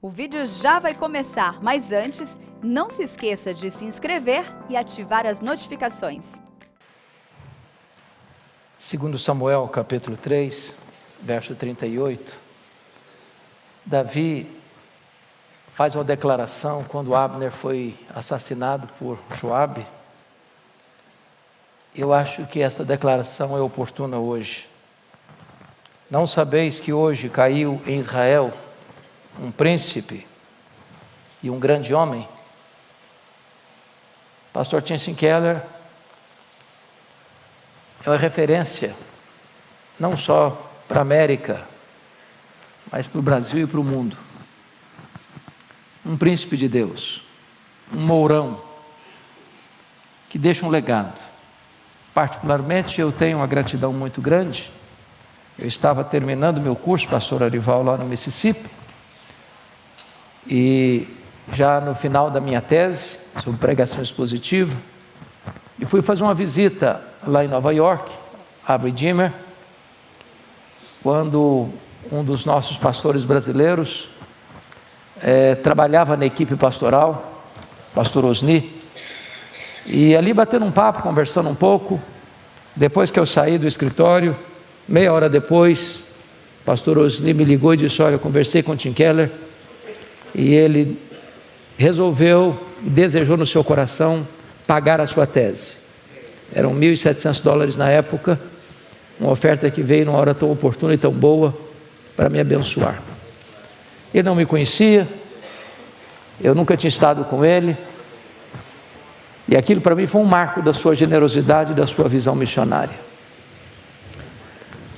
O vídeo já vai começar, mas antes, não se esqueça de se inscrever e ativar as notificações. 2 Samuel, capítulo 3, verso 38, Davi faz uma declaração quando Abner foi assassinado por Joabe. Eu acho que esta declaração é oportuna hoje. Não sabeis que hoje caiu em Israel um príncipe e um grande homem? Pastor Tim Keller é uma referência não só para a América, mas para o Brasil e para o mundo. Um príncipe de Deus, um mourão, que deixa um legado. Particularmente eu tenho uma gratidão muito grande. Eu estava terminando meu curso, pastor Arival, lá no Mississippi, e já no final da minha tese sobre pregação expositiva, e fui fazer uma visita lá em Nova York, a Redeemer, quando um dos nossos pastores brasileiros trabalhava na equipe pastoral, pastor Osni, e ali batendo um papo, conversando um pouco. Depois que eu saí do escritório, meia hora depois, pastor Osni me ligou e disse: olha, eu conversei com o Tim Keller, e ele resolveu, desejou no seu coração pagar a sua tese. Eram $1.700 na época, uma oferta que veio numa hora tão oportuna e tão boa para me abençoar. Ele não me conhecia, eu nunca tinha estado com ele, e aquilo para mim foi um marco da sua generosidade e da sua visão missionária.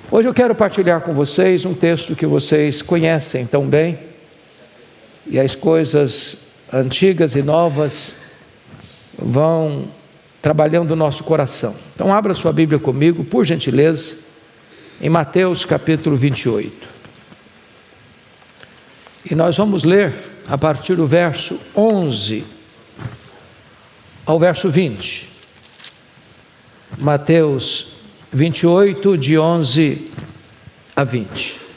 Hoje eu quero partilhar com vocês um texto que vocês conhecem tão bem, e as coisas antigas e novas vão trabalhando o nosso coração. Então abra sua Bíblia comigo, por gentileza, em Mateus capítulo 28. E nós vamos ler a partir do verso 11 ao verso 20. Mateus 28, de 11 a 20.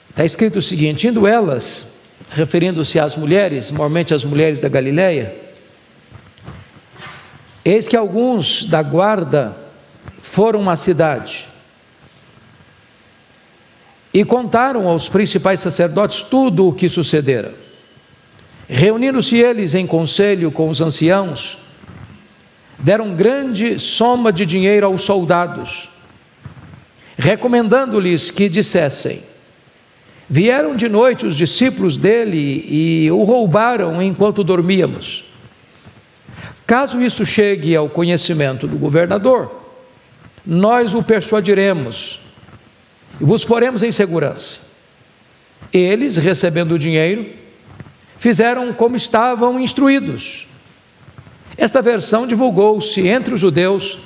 Está escrito o seguinte: indo elas, referindo-se às mulheres, normalmente às mulheres da Galileia, eis que alguns da guarda foram à cidade e contaram aos principais sacerdotes tudo o que sucedera. Reunindo-se eles em conselho com os anciãos, deram grande soma de dinheiro aos soldados, recomendando-lhes que dissessem: vieram de noite os discípulos dele e o roubaram enquanto dormíamos. Caso isto chegue ao conhecimento do governador, nós o persuadiremos e vos poremos em segurança. Eles, recebendo o dinheiro, fizeram como estavam instruídos. Esta versão divulgou-se entre os judeus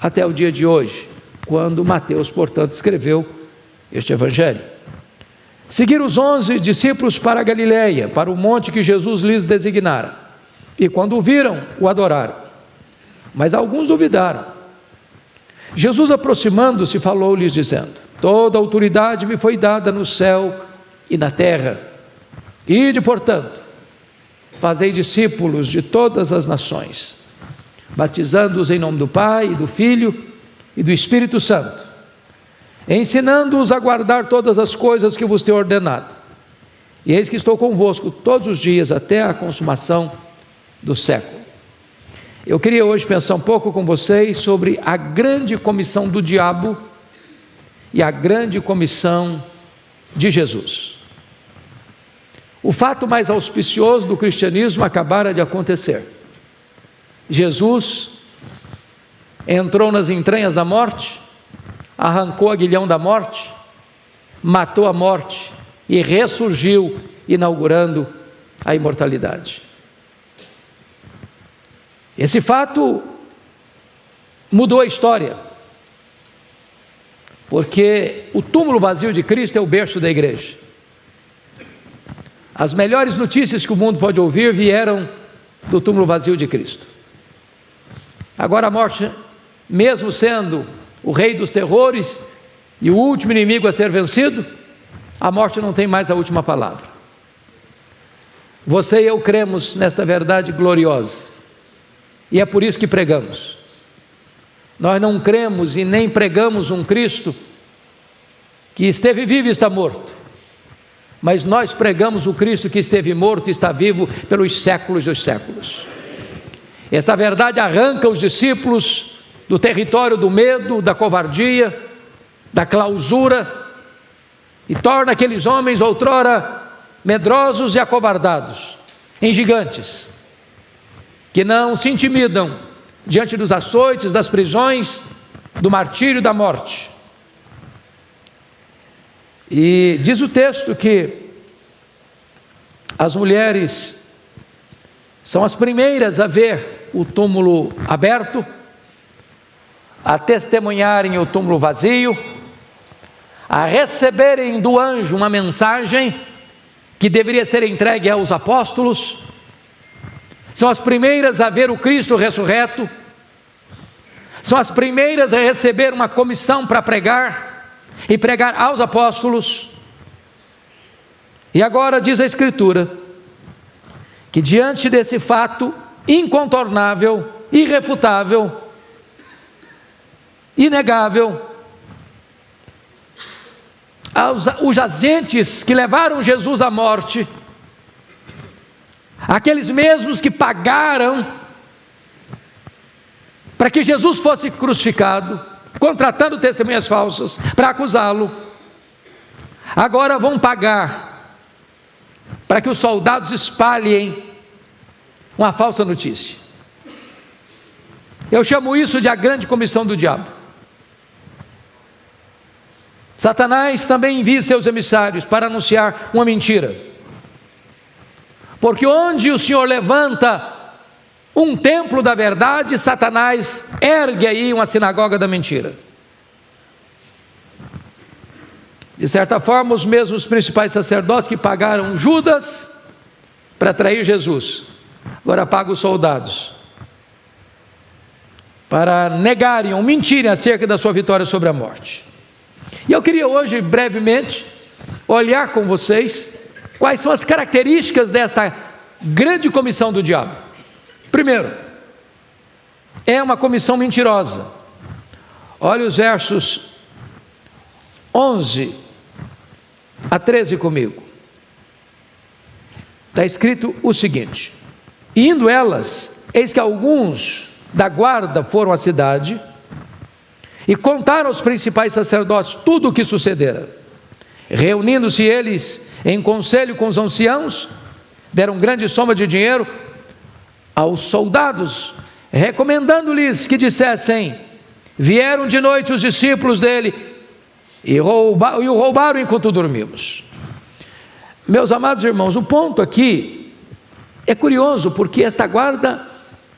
até o dia de hoje, quando Mateus, portanto, escreveu este evangelho. Seguiram os 11 discípulos para a Galileia, para o monte que Jesus lhes designara, e quando o viram, o adoraram, mas alguns duvidaram. Jesus, aproximando-se, falou-lhes dizendo: toda autoridade me foi dada no céu e na terra. Ide, portanto, fazei discípulos de todas as nações, batizando-os em nome do Pai, e do Filho e do Espírito Santo, ensinando-os a guardar todas as coisas que vos tenho ordenado. E eis que estou convosco todos os dias até a consumação do século. Eu queria hoje pensar um pouco com vocês sobre a grande comissão do diabo e a grande comissão de Jesus. O fato mais auspicioso do cristianismo acabara de acontecer. Jesus entrou nas entranhas da morte, arrancou o aguilhão da morte, matou a morte e ressurgiu, inaugurando a imortalidade. Esse fato mudou a história, porque o túmulo vazio de Cristo é o berço da igreja. As melhores notícias que o mundo pode ouvir vieram do túmulo vazio de Cristo. Agora a morte, mesmo sendo o rei dos terrores e o último inimigo a ser vencido, a morte não tem mais a última palavra. Você e eu cremos nesta verdade gloriosa, e é por isso que pregamos. Nós não cremos e nem pregamos um Cristo que esteve vivo e está morto, mas nós pregamos o Cristo que esteve morto e está vivo pelos séculos dos séculos. Esta verdade arranca os discípulos do território do medo, da covardia, da clausura, e torna aqueles homens outrora medrosos e acovardados em gigantes, que não se intimidam diante dos açoites, das prisões, do martírio e da morte. E diz o texto que as mulheres são as primeiras a ver o túmulo aberto, a testemunharem o túmulo vazio, a receberem do anjo uma mensagem que deveria ser entregue aos apóstolos. São as primeiras a ver o Cristo ressurreto, são as primeiras a receber uma comissão para pregar, e pregar aos apóstolos. E agora diz a Escritura, que diante desse fato incontornável, irrefutável, inegável, os agentes que levaram Jesus à morte, aqueles mesmos que pagaram para que Jesus fosse crucificado, contratando testemunhas falsas para acusá-lo, agora vão pagar para que os soldados espalhem uma falsa notícia. Eu chamo isso de a grande comissão do diabo. Satanás também envia seus emissários para anunciar uma mentira, porque onde o Senhor levanta um templo da verdade, Satanás ergue aí uma sinagoga da mentira. De certa forma, os mesmos principais sacerdotes que pagaram Judas para trair Jesus, agora pagam os soldados para negarem ou mentirem acerca da sua vitória sobre a morte. E eu queria hoje, brevemente, olhar com vocês quais são as características dessa grande comissão do diabo. Primeiro, é uma comissão mentirosa. Olha os versos 11 a 13 comigo. Está escrito o seguinte: indo elas, eis que alguns da guarda foram à cidade e contaram aos principais sacerdotes tudo o que sucedera. Reunindo-se eles em conselho com os anciãos, deram grande soma de dinheiro aos soldados, recomendando-lhes que dissessem: vieram de noite os discípulos dele e o roubaram enquanto dormimos. Meus amados irmãos, o ponto aqui é curioso, porque esta guarda,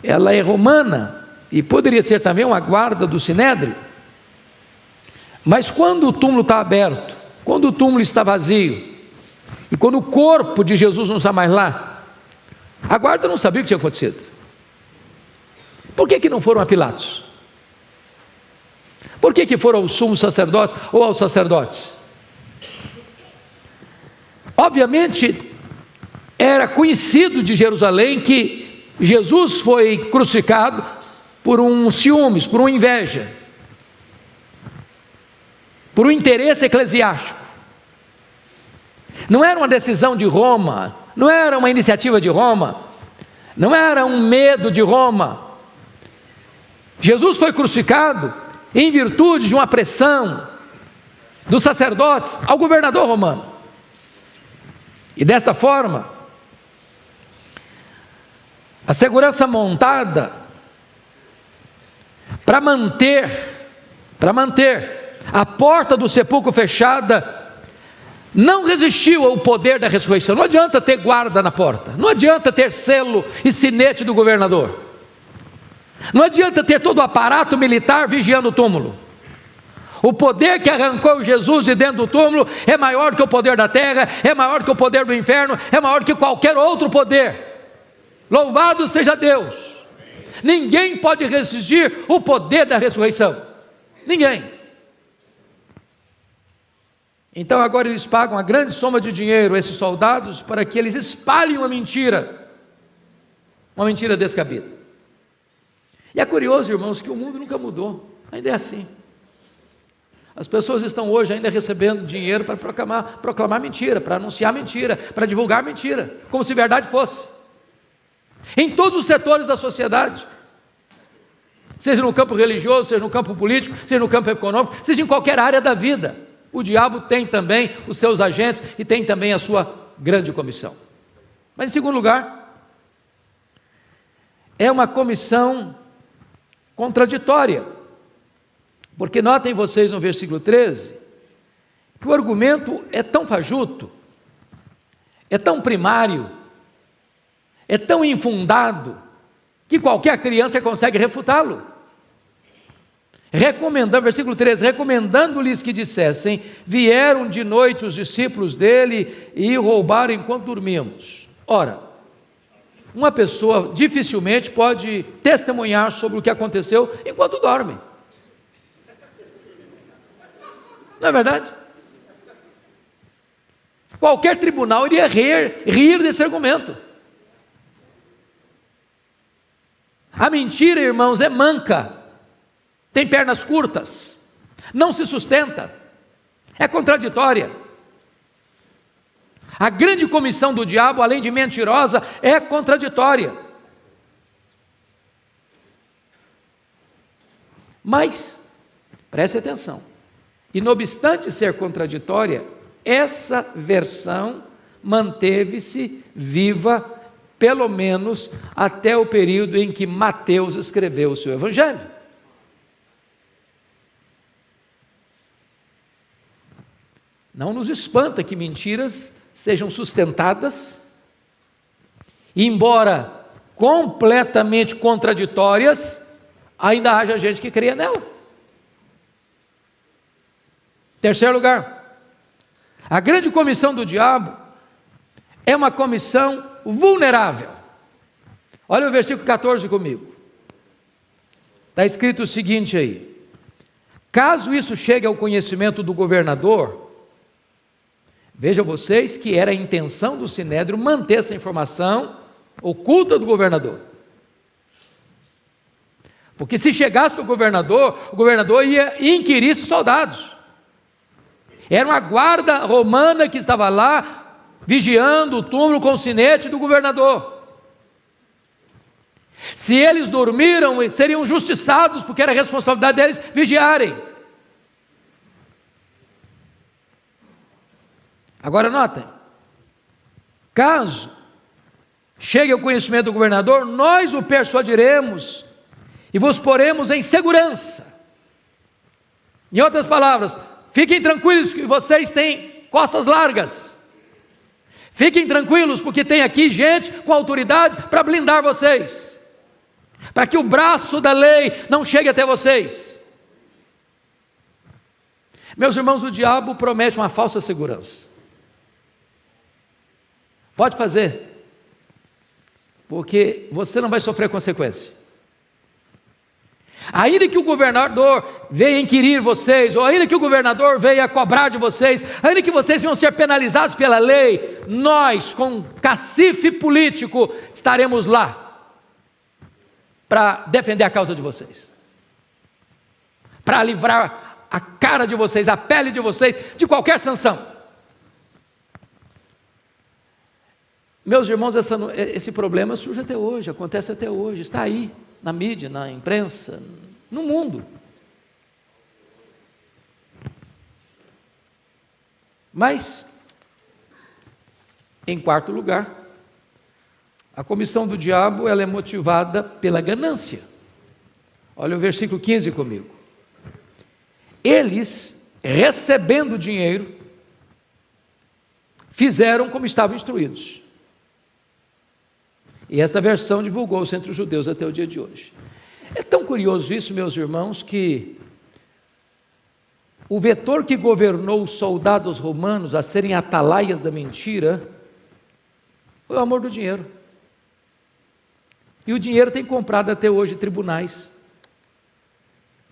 ela é romana, e poderia ser também uma guarda do Sinédrio, mas quando o túmulo está aberto, quando o túmulo está vazio, e quando o corpo de Jesus não está mais lá, a guarda não sabia o que tinha acontecido. Por que não foram a Pilatos? Por que foram aos sumos sacerdotes ou aos sacerdotes? Obviamente, era conhecido de Jerusalém que Jesus foi crucificado por um ciúmes, por uma inveja, por um interesse eclesiástico. Não era uma decisão de Roma, não era uma iniciativa de Roma, não era um medo de Roma. Jesus foi crucificado em virtude de uma pressão dos sacerdotes ao governador romano. E desta forma, a segurança montada para manter a porta do sepulcro fechada não resistiu ao poder da ressurreição. Não adianta ter guarda na porta, não adianta ter selo e sinete do governador, não adianta ter todo o aparato militar vigiando o túmulo. O poder que arrancou Jesus de dentro do túmulo é maior que o poder da terra, é maior que o poder do inferno, é maior que qualquer outro poder. Louvado seja Deus! Ninguém pode resistir o poder da ressurreição. Ninguém. Então agora eles pagam uma grande soma de dinheiro a esses soldados para que eles espalhem uma mentira descabida. E é curioso, irmãos, que o mundo nunca mudou, ainda é assim. As pessoas estão hoje ainda recebendo dinheiro para proclamar mentira, para anunciar mentira, para divulgar mentira, como se verdade fosse. Em todos os setores da sociedade, seja no campo religioso, seja no campo político, seja no campo econômico, seja em qualquer área da vida, o diabo tem também os seus agentes e tem também a sua grande comissão. Mas em segundo lugar, é uma comissão contraditória, porque notem vocês no versículo 13, que o argumento é tão fajuto, é tão primário, é tão infundado, que qualquer criança consegue refutá-lo. Versículo 13, recomendando-lhes que dissessem: vieram de noite os discípulos dele e roubaram enquanto dormíamos. Ora, uma pessoa dificilmente pode testemunhar sobre o que aconteceu enquanto dorme. Não é verdade? Qualquer tribunal iria rir desse argumento. A mentira, irmãos, é manca, tem pernas curtas, não se sustenta, é contraditória. A grande comissão do diabo, além de mentirosa, é contraditória. Mas, preste atenção, e não obstante ser contraditória, essa versão manteve-se viva, pelo menos até o período em que Mateus escreveu o seu evangelho. Não nos espanta que mentiras sejam sustentadas, embora completamente contraditórias, ainda haja gente que creia nela. Terceiro lugar, a grande comissão do diabo é uma comissão vulnerável. Olha o versículo 14 comigo. Está escrito o seguinte aí: caso isso chegue ao conhecimento do governador, vejam vocês que era a intenção do Sinédrio manter essa informação oculta do governador. Porque se chegasse para o governador ia inquirir esses soldados. Era uma guarda romana que estava lá, vigiando o túmulo com o sinete do governador. Se eles dormiram, seriam justiçados, porque era a responsabilidade deles vigiarem. Agora notem, caso chegue ao conhecimento do governador, nós o persuadiremos e vos poremos em segurança. Em outras palavras, fiquem tranquilos que vocês têm costas largas. Fiquem tranquilos porque tem aqui gente com autoridade para blindar vocês, para que o braço da lei não chegue até vocês. Meus irmãos, o diabo promete uma falsa segurança. Pode fazer, porque você não vai sofrer consequência. Ainda que o governador venha inquirir vocês, ou ainda que o governador venha cobrar de vocês, ainda que vocês venham ser penalizados pela lei, nós, com cacife político, estaremos lá para defender a causa de vocês, para livrar a cara de vocês, a pele de vocês, de qualquer sanção. Meus irmãos, esse problema surge até hoje, acontece até hoje, está aí, na mídia, na imprensa, no mundo. Mas, em quarto lugar, a comissão do diabo ela é motivada pela ganância. Olha o versículo 15 comigo. Eles, recebendo dinheiro, fizeram como estavam instruídos. E esta versão divulgou-se entre os judeus até o dia de hoje. É tão curioso isso, meus irmãos, que o vetor que governou os soldados romanos a serem atalaias da mentira foi o amor do dinheiro. E o dinheiro tem comprado até hoje tribunais,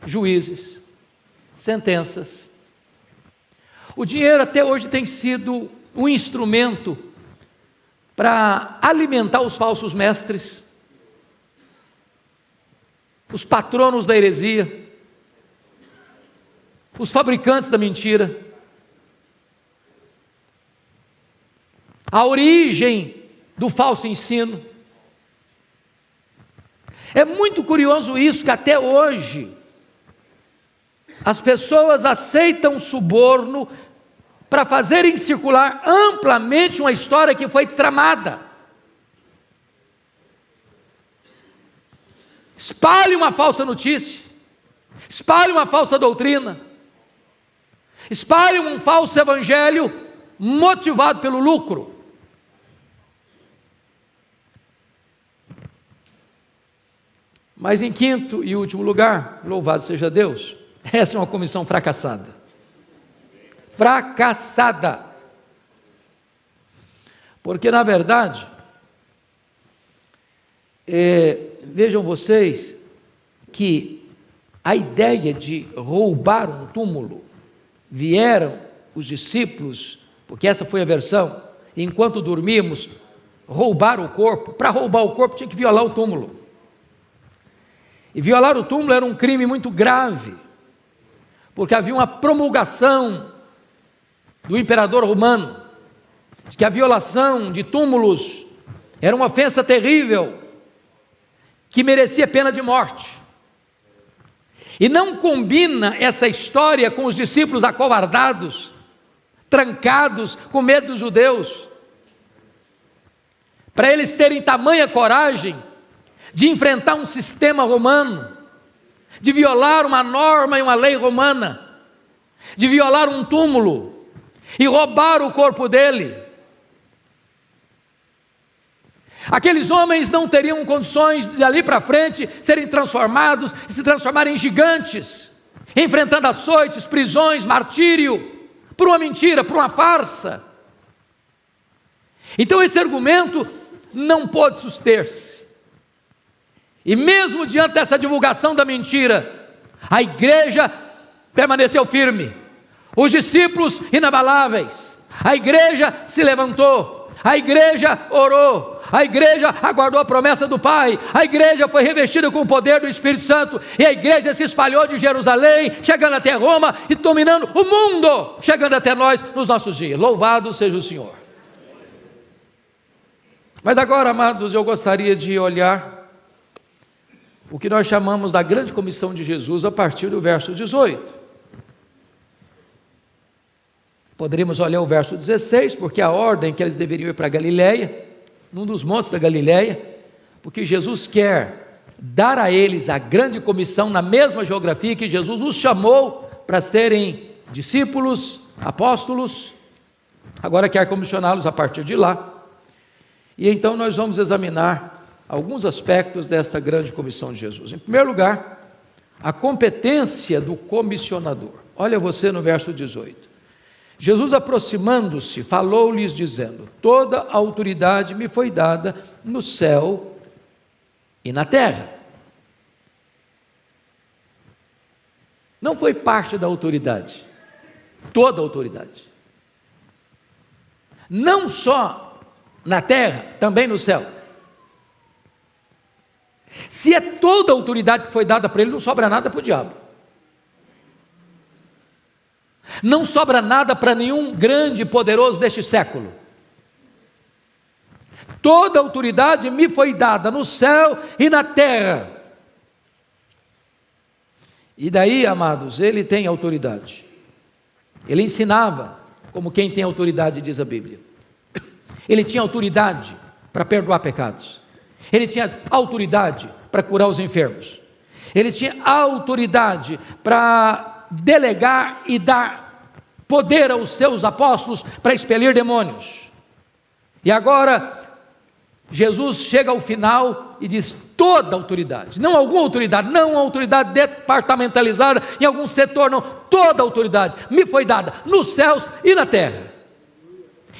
juízes, sentenças. O dinheiro até hoje tem sido um instrumento para alimentar os falsos mestres, os patronos da heresia, os fabricantes da mentira. A origem do falso ensino. É muito curioso isso, que até hoje as pessoas aceitam suborno para fazerem circular amplamente uma história que foi tramada. Espalhe uma falsa notícia, espalhe uma falsa doutrina, espalhe um falso evangelho motivado pelo lucro. Mas em quinto e último lugar, louvado seja Deus, essa é uma comissão fracassada. Fracassada. Porque na verdade, vejam vocês que a ideia de roubar um túmulo, vieram os discípulos, porque essa foi a versão, enquanto dormíamos, roubar o corpo. Para roubar o corpo tinha que violar o túmulo. E violar o túmulo era um crime muito grave, porque havia uma promulgação do imperador romano, de que a violação de túmulos era uma ofensa terrível, que merecia pena de morte. E não combina essa história com os discípulos acovardados, trancados, com medo dos judeus, para eles terem tamanha coragem de enfrentar um sistema romano, de violar uma norma e uma lei romana, de violar um túmulo e roubar o corpo dele. Aqueles homens não teriam condições de dali para frente serem transformados, se transformarem em gigantes, enfrentando açoites, prisões, martírio, por uma mentira, por uma farsa. Então esse argumento não pôde suster-se. E mesmo diante dessa divulgação da mentira, a igreja permaneceu firme, os discípulos inabaláveis, a igreja se levantou, a igreja orou, a igreja aguardou a promessa do Pai, a igreja foi revestida com o poder do Espírito Santo, e a igreja se espalhou de Jerusalém, chegando até Roma e dominando o mundo, chegando até nós nos nossos dias. Louvado seja o Senhor. Mas agora, amados, eu gostaria de olhar o que nós chamamos da grande comissão de Jesus a partir do verso 18. Poderíamos olhar o verso 16, porque a ordem que eles deveriam ir para a Galileia, num dos montes da Galileia, porque Jesus quer dar a eles a grande comissão na mesma geografia que Jesus os chamou para serem discípulos, apóstolos, agora quer comissioná-los a partir de lá. E então nós vamos examinar alguns aspectos dessa grande comissão de Jesus. Em primeiro lugar, a competência do comissionador. Olha você no verso 18. Jesus, aproximando-se, falou-lhes dizendo: toda a autoridade me foi dada no céu e na terra. Não foi parte da autoridade, toda a autoridade. Não só na terra, também no céu. Se é toda a autoridade que foi dada para ele, não sobra nada para o diabo. Não sobra nada para nenhum grande e poderoso deste século. Toda a autoridade me foi dada no céu e na terra. E daí, amados, ele tem autoridade. Ele ensinava como quem tem autoridade, diz a Bíblia. Ele tinha autoridade para perdoar pecados. Ele tinha autoridade para curar os enfermos. Ele tinha autoridade para delegar e dar poder aos seus apóstolos para expelir demônios. E agora, Jesus chega ao final e diz: toda autoridade, não alguma autoridade, não uma autoridade departamentalizada em algum setor, não, toda autoridade me foi dada nos céus e na terra.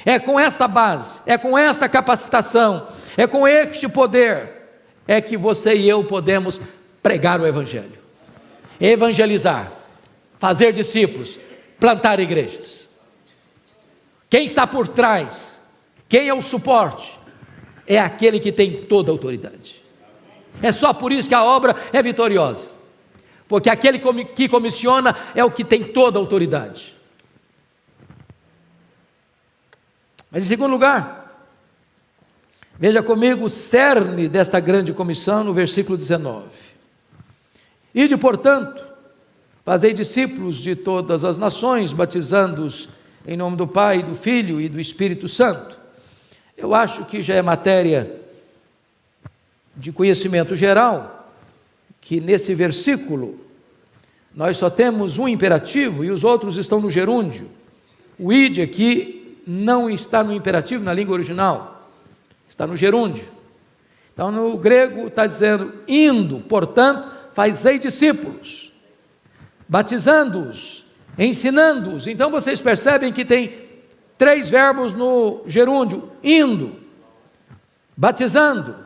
É com esta base, é com esta capacitação, é com este poder, é que você e eu podemos pregar o Evangelho, evangelizar, fazer discípulos, plantar igrejas. Quem está por trás, quem é o suporte, é aquele que tem toda a autoridade. É só por isso que a obra é vitoriosa, porque aquele que comissiona é o que tem toda a autoridade. Mas em segundo lugar, veja comigo o cerne desta grande comissão no versículo 19. Ide, portanto, fazei discípulos de todas as nações, batizando-os em nome do Pai, do Filho e do Espírito Santo. Eu acho que já é matéria de conhecimento geral, que nesse versículo nós só temos um imperativo e os outros estão no gerúndio. O ide aqui não está no imperativo na língua original, está no gerúndio. Então no grego está dizendo, indo, portanto, fazei discípulos, batizando-os, ensinando-os. Então vocês percebem que tem 3 verbos no gerúndio, indo, batizando,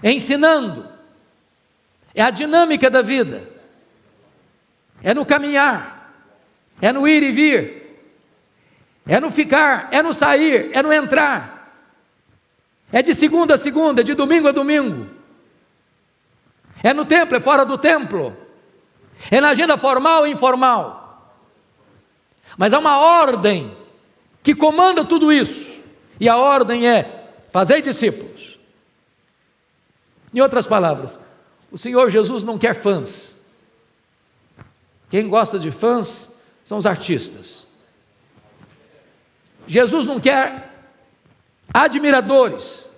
ensinando. É a dinâmica da vida, é no caminhar, é no ir e vir, é no ficar, é no sair, é no entrar, é de segunda a segunda, de domingo a domingo, é no templo, é fora do templo, é na agenda formal e informal, mas há uma ordem que comanda tudo isso, e a ordem é, fazei discípulos. Em outras palavras, o Senhor Jesus não quer fãs. Quem gosta de fãs são os artistas. Jesus não quer admiradores.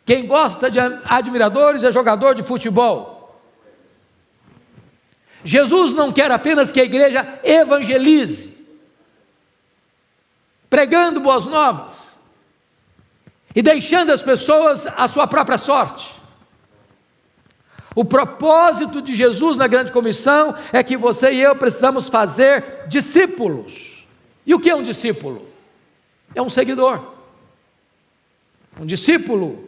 Quem gosta de admiradores é jogador de futebol. Jesus não quer apenas que a igreja evangelize, pregando boas novas e deixando as pessoas à sua própria sorte. O propósito de Jesus na grande comissão é que você e eu precisamos fazer discípulos. E o que é um discípulo? É um seguidor. Um discípulo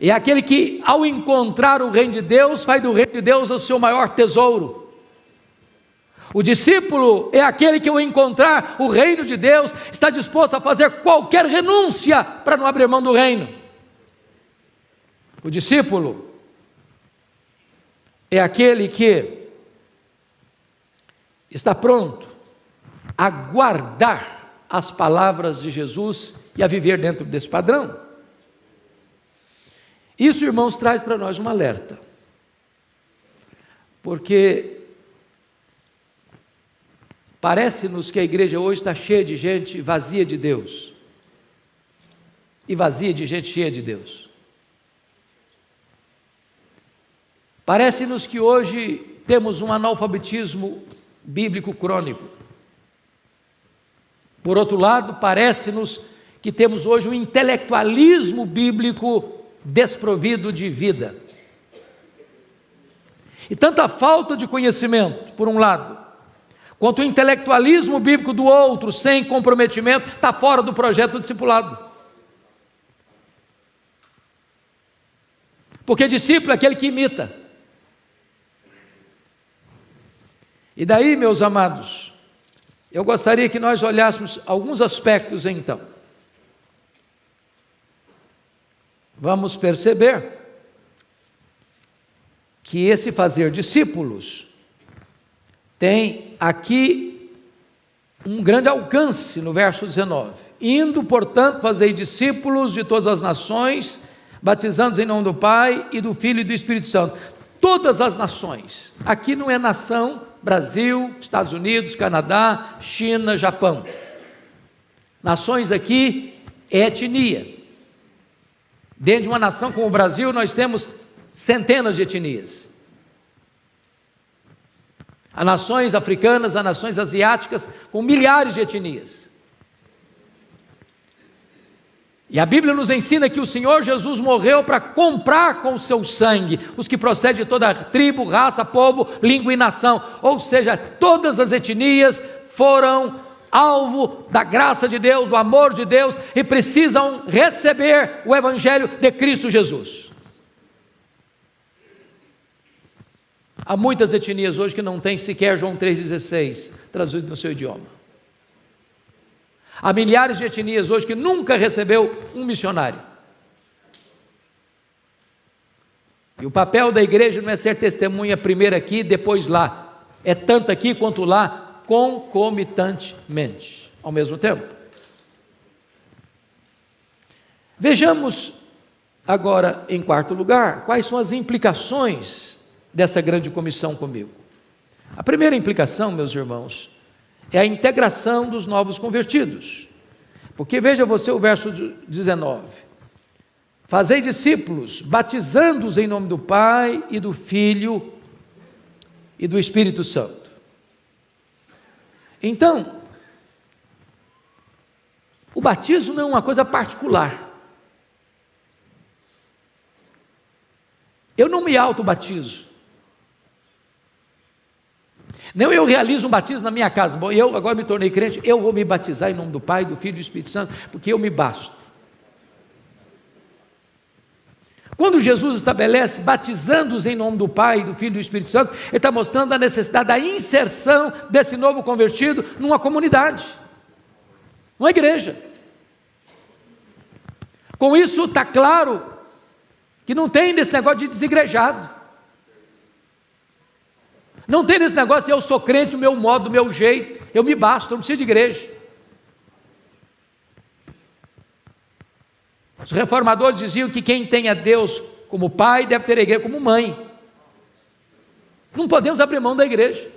é aquele que, ao encontrar o reino de Deus, faz do reino de Deus o seu maior tesouro. O discípulo é aquele que, ao encontrar o reino de Deus, está disposto a fazer qualquer renúncia para não abrir mão do reino. O discípulo é aquele que está pronto a guardar as palavras de Jesus e a viver dentro desse padrão. Isso, irmãos, traz para nós um alerta, porque parece-nos que a igreja hoje está cheia de gente vazia de Deus e vazia de gente cheia de Deus. Parece-nos que hoje temos um analfabetismo bíblico crônico. Por outro lado, parece-nos que temos hoje um intelectualismo bíblico desprovido de vida. E tanta falta de conhecimento, por um lado, quanto o intelectualismo bíblico do outro, sem comprometimento, está fora do projeto do discipulado. Porque discípulo é aquele que imita. E daí, meus amados, eu gostaria que nós olhássemos alguns aspectos então. Vamos perceber que esse fazer discípulos tem aqui um grande alcance no verso 19. Indo, portanto, fazei discípulos de todas as nações, batizando-os em nome do Pai e do Filho e do Espírito Santo. Todas as nações. Aqui não é nação, Brasil, Estados Unidos, Canadá, China, Japão. Nações aqui é etnia. Dentro de uma nação como o Brasil, nós temos centenas de etnias. Há nações africanas, há nações asiáticas, com milhares de etnias. E a Bíblia nos ensina que o Senhor Jesus morreu para comprar com o seu sangue os que procedem de toda tribo, raça, povo, língua e nação. Ou seja, todas as etnias foram alvo da graça de Deus, do amor de Deus, e precisam receber o Evangelho de Cristo Jesus. Há muitas etnias hoje que não têm sequer João 3,16 traduzido no seu idioma. Há milhares de etnias hoje que nunca recebeu um missionário. E o papel da igreja não é ser testemunha primeiro aqui, depois lá. É tanto aqui quanto lá, concomitantemente, ao mesmo tempo. Vejamos agora, em quarto lugar, quais são as implicações dessa grande comissão comigo. A primeira implicação, meus irmãos, é a integração dos novos convertidos. Porque veja você o verso 19. Fazei discípulos, batizando-os em nome do Pai e do Filho e do Espírito Santo. Então, o batismo não é uma coisa particular. Eu não me auto-batizo. Não, eu realizo um batismo na minha casa. Bom, eu agora me tornei crente, eu vou me batizar em nome do Pai, do Filho e do Espírito Santo, porque eu me basto. Quando Jesus estabelece batizando-os em nome do Pai, do Filho e do Espírito Santo, Ele está mostrando a necessidade da inserção desse novo convertido numa comunidade, numa igreja. Com isso está claro que não tem desse negócio de desigrejado. Não tem desse negócio de eu sou crente do meu modo, do meu jeito, eu me basto, eu não preciso de igreja. Os reformadores diziam que quem tem a Deus como pai deve ter a igreja como mãe. Não podemos abrir mão da igreja.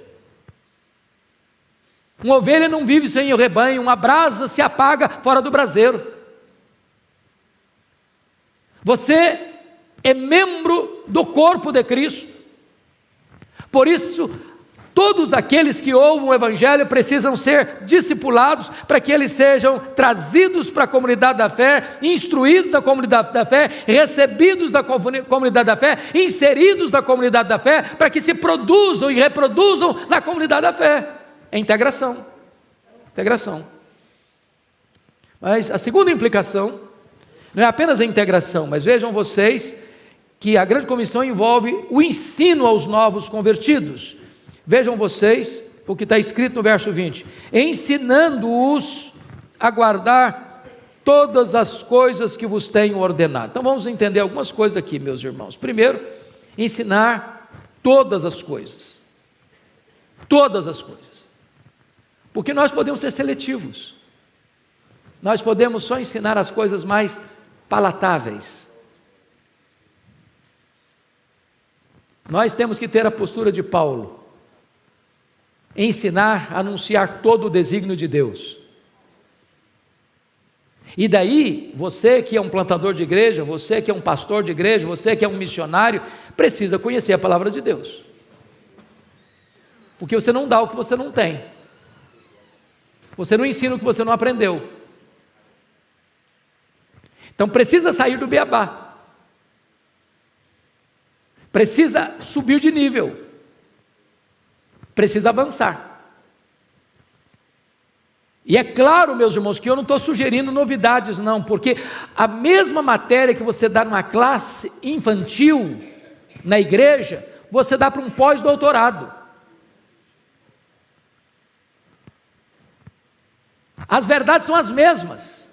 Uma ovelha não vive sem o rebanho, uma brasa se apaga fora do braseiro. Você é membro do corpo de Cristo. Por isso, todos aqueles que ouvem o Evangelho precisam ser discipulados para que eles sejam trazidos para a comunidade da fé, instruídos na comunidade da fé, recebidos da comunidade da fé, inseridos na comunidade da fé, para que se produzam e reproduzam na comunidade da fé. É integração. Integração. Mas a segunda implicação não é apenas a integração, mas vejam vocês que a grande comissão envolve o ensino aos novos convertidos. Vejam vocês o que está escrito no verso 20: ensinando-os a guardar todas as coisas que vos tenho ordenado. Então vamos entender algumas coisas aqui, meus irmãos. Primeiro, ensinar todas as coisas. Todas as coisas. Porque nós podemos ser seletivos. Nós podemos só ensinar as coisas mais palatáveis. Nós temos que ter a postura de Paulo, ensinar, anunciar todo o desígnio de Deus. E daí, você que é um plantador de igreja, você que é um pastor de igreja, você que é um missionário, precisa conhecer a palavra de Deus. Porque você não dá o que você não tem. Você não ensina o que você não aprendeu. Então precisa sair do beabá. Precisa subir de nível, precisa avançar. E é claro, meus irmãos, que eu não estou sugerindo novidades não, porque a mesma matéria que você dá numa classe infantil, na igreja, você dá para um pós-doutorado. As verdades são as mesmas,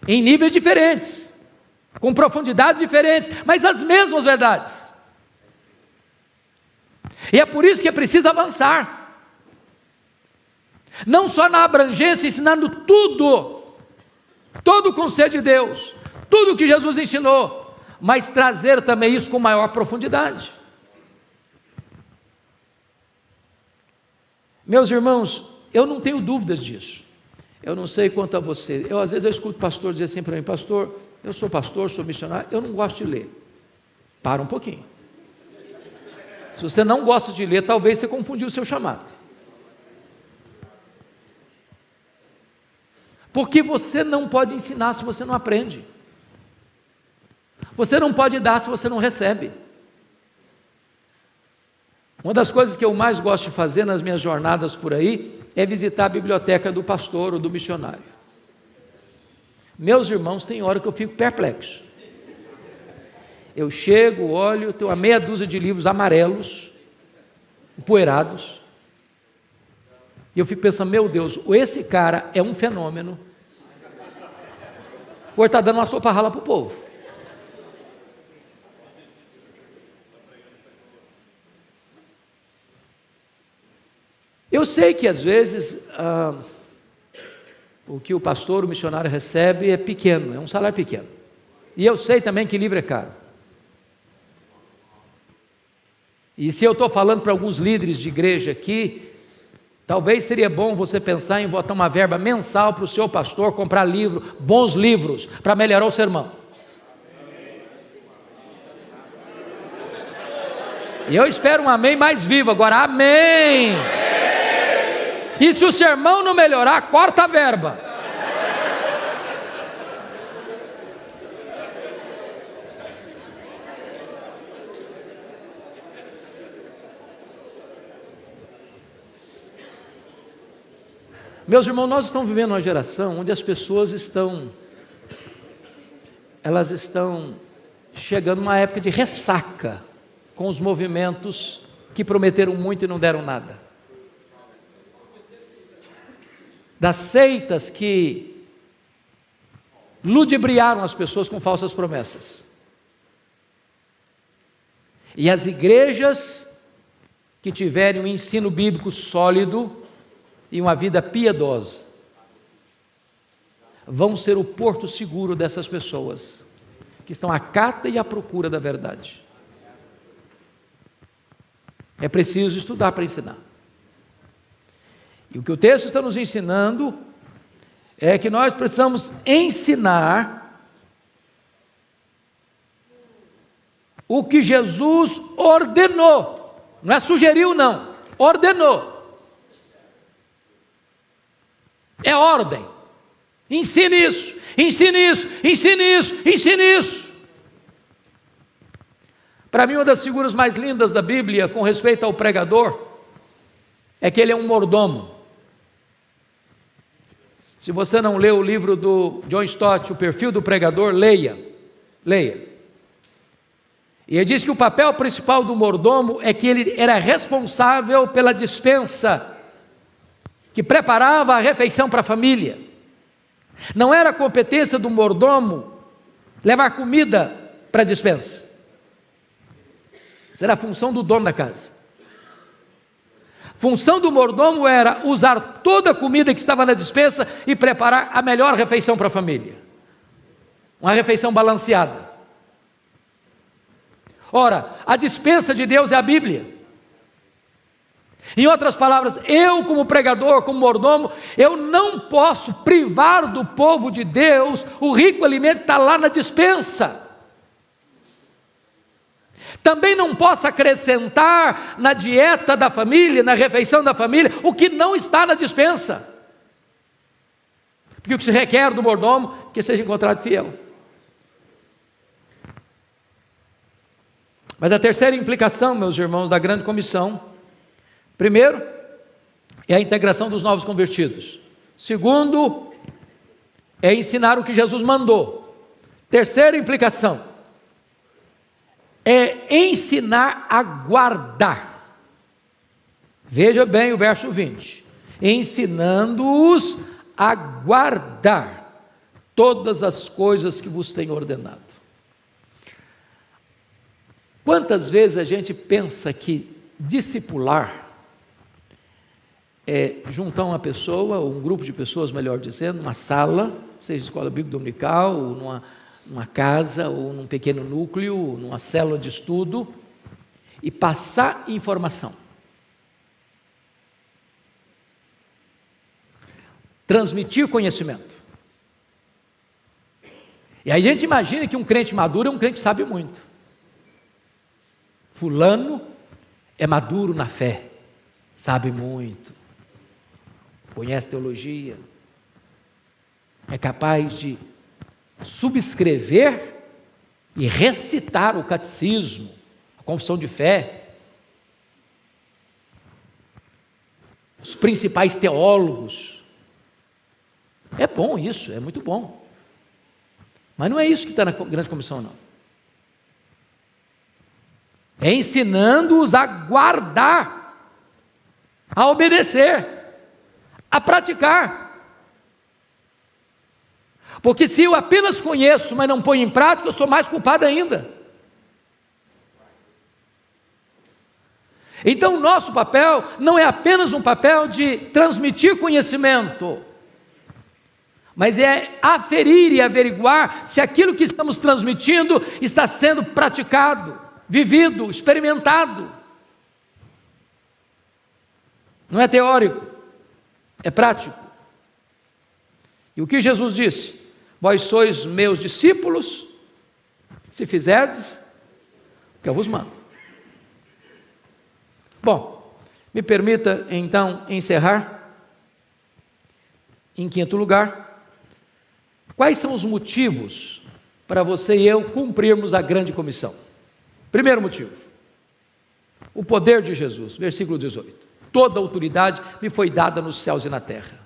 em níveis diferentes, com profundidades diferentes, mas as mesmas verdades. E é por isso que é preciso avançar, não só na abrangência, ensinando tudo, todo o conselho de Deus, tudo o que Jesus ensinou, mas trazer também isso com maior profundidade. Meus irmãos, eu não tenho dúvidas disso. Eu não sei quanto a você, às vezes eu escuto pastor dizer assim para mim: pastor, eu sou pastor, sou missionário, eu não gosto de ler. Para um pouquinho. Se você não gosta de ler, talvez você confundiu o seu chamado. Porque você não pode ensinar se você não aprende. Você não pode dar se você não recebe. Uma das coisas que eu mais gosto de fazer nas minhas jornadas por aí é visitar a biblioteca do pastor ou do missionário. Meus irmãos, tem hora que eu fico perplexo. Eu chego, olho, tenho uma meia dúzia de livros amarelos, empoeirados, e eu fico pensando, meu Deus, esse cara é um fenômeno, ou ele está dando uma sopa rala para o povo. Eu sei que às vezes o que o pastor, o missionário recebe é pequeno, é um salário pequeno. E eu sei também que livro é caro. E se eu estou falando para alguns líderes de igreja aqui, talvez seria bom você pensar em botar uma verba mensal para o seu pastor comprar livro, bons livros, para melhorar o sermão. E eu espero um amém mais vivo agora, amém! E se o sermão não melhorar, corta a verba. Meus irmãos, nós estamos vivendo uma geração onde as pessoas estão chegando numa época de ressaca com os movimentos que prometeram muito e não deram nada. Das seitas que ludibriaram as pessoas com falsas promessas. E as igrejas que tiverem um ensino bíblico sólido e uma vida piedosa vão ser o porto seguro dessas pessoas que estão à cata e à procura da verdade. É preciso estudar para ensinar. E o que o texto está nos ensinando é que nós precisamos ensinar o que Jesus ordenou, não é sugeriu não, ordenou. É ordem. Ensine isso, ensine isso, ensine isso, ensine isso. Para mim, uma das figuras mais lindas da Bíblia com respeito ao pregador é que ele é um mordomo. Se você não leu o livro do John Stott, O Perfil do Pregador, leia. E ele diz que o papel principal do mordomo é que ele era responsável pela despensa, que preparava a refeição para a família. Não era competência do mordomo levar comida para a despensa. Isso era a função do dono da casa. Função do mordomo era usar toda a comida que estava na despensa e preparar a melhor refeição para a família. Uma refeição balanceada. Ora, a despensa de Deus é a Bíblia. Em outras palavras, eu como pregador, como mordomo, eu não posso privar do povo de Deus o rico alimento que está lá na despensa. Também não posso acrescentar na dieta da família, na refeição da família, o que não está na despensa. Porque o que se requer do mordomo é que seja encontrado fiel. Mas a terceira implicação, meus irmãos, da grande comissão, primeiro, é a integração dos novos convertidos. Segundo, é ensinar o que Jesus mandou. Terceira implicação, é ensinar a guardar. Veja bem o verso 20. Ensinando-os a guardar todas as coisas que vos tenho ordenado. Quantas vezes a gente pensa que discipular é juntar uma pessoa, ou um grupo de pessoas, melhor dizendo, numa sala, seja escola bíblica dominical, ou numa casa, ou num pequeno núcleo, numa célula de estudo, e passar informação. Transmitir conhecimento. E aí a gente imagina que um crente maduro é um crente que sabe muito. Fulano é maduro na fé, sabe muito, conhece teologia, é capaz de subscrever e recitar o catecismo, a confissão de fé, os principais teólogos. É bom isso, é muito bom. Mas não é isso que está na grande comissão, não. ensinando-os a guardar, a obedecer, a praticar. Porque se eu apenas conheço, mas não ponho em prática, eu sou mais culpado ainda. Então o nosso papel não é apenas um papel de transmitir conhecimento, mas é aferir e averiguar se aquilo que estamos transmitindo está sendo praticado, vivido, experimentado. Não é teórico, é prático. E o que Jesus disse? Vós sois meus discípulos, se fizerdes o que eu vos mando. Bom, me permita então encerrar. Em quinto lugar, quais são os motivos para você e eu cumprirmos a grande comissão? Primeiro motivo, o poder de Jesus, versículo 18. Toda autoridade me foi dada nos céus e na terra.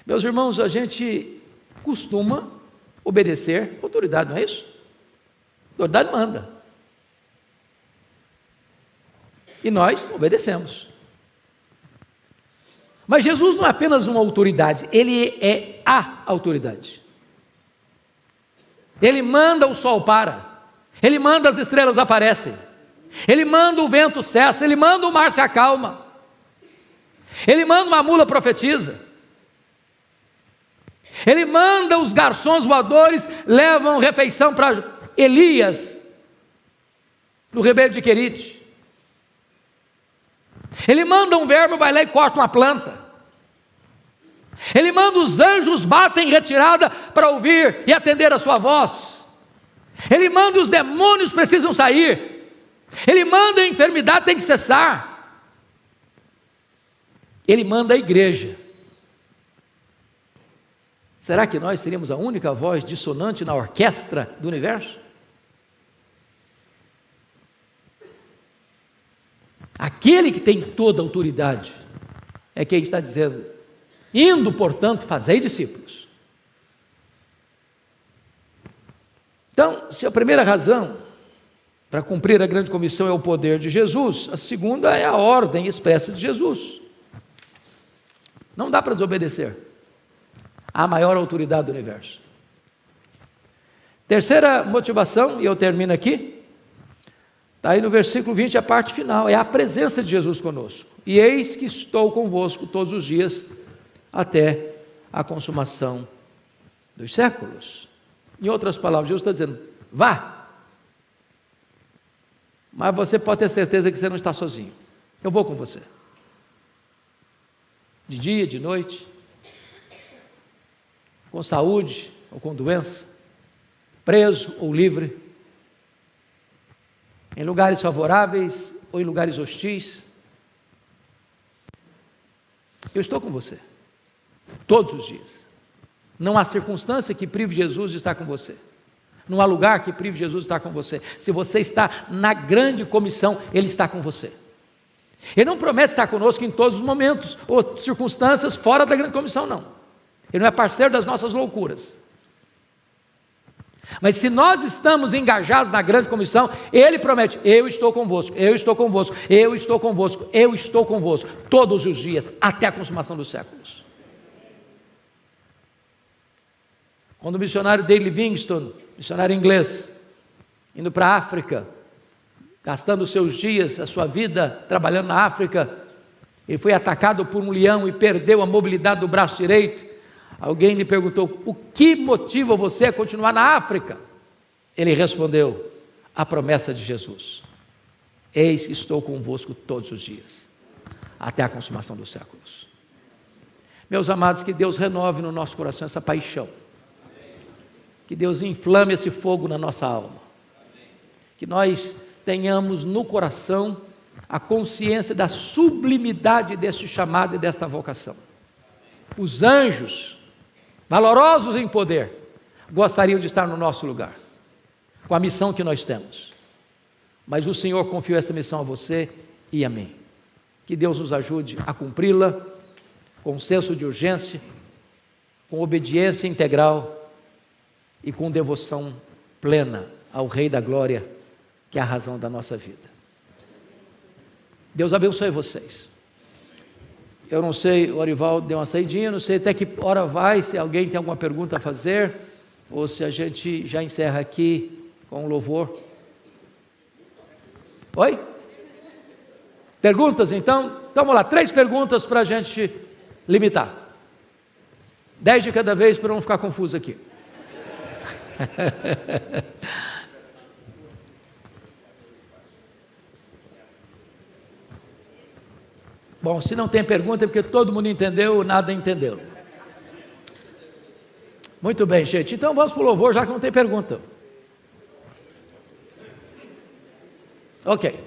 Meus irmãos, a gente costuma obedecer a autoridade, não é isso? A autoridade manda. E nós obedecemos. Mas Jesus não é apenas uma autoridade, Ele é a autoridade. Ele manda o sol para, Ele manda as estrelas aparecem, Ele manda o vento cessa, Ele manda o mar se acalma, Ele manda uma mula profetiza, Ele manda os garçons voadores, levam refeição para Elias, no ribeiro de Querite. Ele manda um verme, vai lá e corta uma planta. Ele manda os anjos batem em retirada para ouvir e atender a sua voz. Ele manda os demônios precisam sair. Ele manda a enfermidade tem que cessar. Ele manda a igreja. Será que nós teríamos a única voz dissonante na orquestra do universo? Aquele que tem toda a autoridade é quem está dizendo: indo, portanto, fazei discípulos. Então, se a primeira razão para cumprir a grande comissão é o poder de Jesus, a segunda é a ordem expressa de Jesus. Não dá para desobedecer à maior autoridade do universo. Terceira motivação, e eu termino aqui, está aí no versículo 20, a parte final, é a presença de Jesus conosco. E eis que estou convosco todos os dias, até a consumação dos séculos. Em outras palavras, Jesus está dizendo: vá, mas você pode ter certeza que você não está sozinho, eu vou com você, de dia, de noite, com saúde ou com doença, preso ou livre, em lugares favoráveis ou em lugares hostis. Eu estou com você, todos os dias. Não há circunstância que prive Jesus de estar com você. Não há lugar que prive Jesus de estar com você. Se você está na grande comissão, Ele está com você. Ele não promete estar conosco em todos os momentos ou circunstâncias fora da grande comissão, não. Ele não é parceiro das nossas loucuras. Mas se nós estamos engajados na grande comissão, Ele promete: eu estou convosco, eu estou convosco, eu estou convosco, eu estou convosco, todos os dias, até a consumação dos séculos. Quando o missionário David Livingstone, missionário inglês, indo para a África, gastando os seus dias, a sua vida trabalhando na África, ele foi atacado por um leão e perdeu a mobilidade do braço direito. Alguém lhe perguntou: o que motiva você a continuar na África? Ele respondeu: a promessa de Jesus: eis que estou convosco todos os dias, até a consumação dos séculos. Meus amados, que Deus renove no nosso coração essa paixão, que Deus inflame esse fogo na nossa alma, que nós tenhamos no coração a consciência da sublimidade deste chamado e desta vocação. Os anjos, valorosos em poder, gostariam de estar no nosso lugar, com a missão que nós temos, mas o Senhor confiou essa missão a você e a mim. Que Deus nos ajude a cumpri-la com senso de urgência, com obediência integral e com devoção plena ao Rei da Glória, que é a razão da nossa vida. Deus abençoe vocês. Eu não sei, o Orival deu uma saidinha, não sei até que hora vai, se alguém tem alguma pergunta a fazer, ou se a gente já encerra aqui com um louvor. Oi? Perguntas então? Então vamos lá, 3 perguntas para a gente limitar. 10 de cada vez para não ficar confuso aqui. Bom, se não tem pergunta é porque todo mundo entendeu, nada entendeu. Muito bem, gente. Então vamos para o louvor, já que não tem pergunta. Ok.